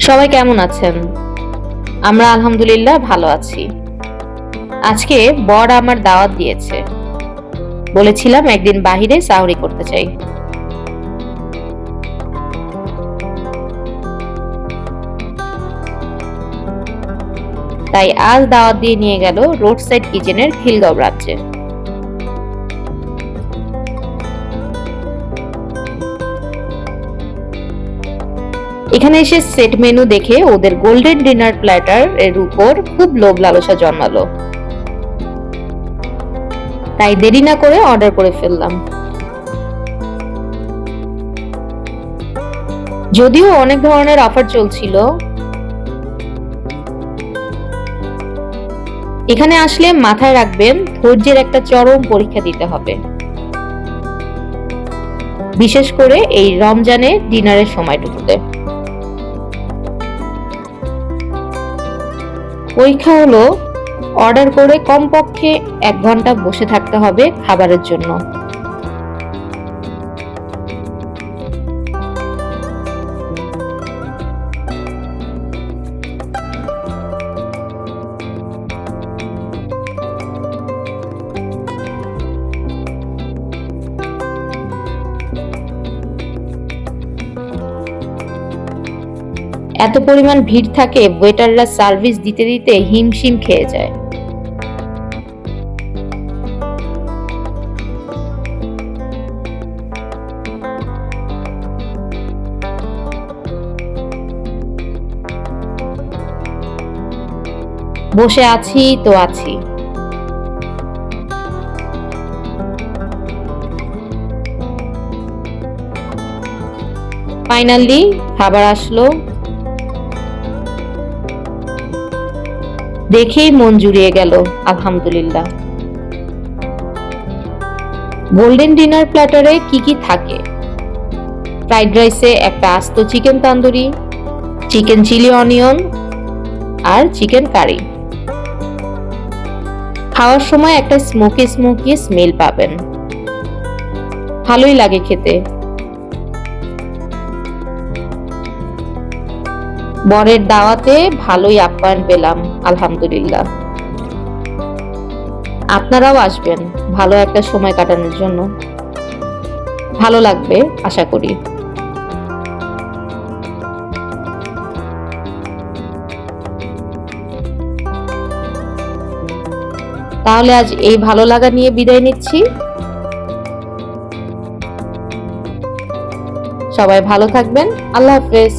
সবাই কেমন আছেন? আমরা আলহামদুলিল্লাহ ভালো আছি। আজকে বর আমার দাওয়াত দিয়েছে। বলেছিলাম একদিন বাহিরে সাহরি করতে চাই। তাই আজ দাওয়াত দিয়ে নিয়ে গেল রোড সাইড কিচেনের খিলগাঁও ব্রাঞ্চে। এখানে এসে সেট মেনু দেখে ওদের গোল্ডেন ডিনার প্ল্যাটার এর উপর খুব লোভ লালসা জন্মালো। তাই দেরি না করে অর্ডার করে ফেললাম। যদিও অনেক ধরনের অফার চলছিল, এখানে আসলে মাথায় রাখবেন ধৈর্যের একটা চরম পরীক্ষা দিতে হবে, বিশেষ করে এই রমজানে ডিনারের সময়টুকুতে। পরীক্ষা হলো অর্ডার করে কমপক্ষে 1 ঘন্টা বসে থাকতে হবে খাবারের জন্য। এত পরিমাণ ভিড় থাকে, ওয়েটাররা সার্ভিস দিতে দিতে হিমশিম খেয়ে যায়। বসে আছি তো আছি। ফাইনালি খাবার আসলো। দেখেই মন জুড়িয়ে গেল, আলহামদুলিল্লাহ। গোল্ডেন ডিনার প্ল্যাটারে কি কি থাকে? ফ্রাইড রাইসে একটা আস্ত chicken tandoori, chicken chilli onion আর চিকেন কারি। খাওয়ার সময় একটা স্মোকি স্মোকি স্মেল পাবেন, ভালোই লাগে খেতে। বরের দাওয়াতে ভালোই আপ্যায়ন পেলাম, আলহামদুলিল্লাহ। আপনারাও আসবেন ভালো একটা সময় কাটানোর জন্য, ভালো লাগবে আশা করি। তাহলে আজ এই ভালো লাগা নিয়ে বিদায় নিচ্ছি। সবাই ভালো থাকবেন। আল্লাহ হাফেজ।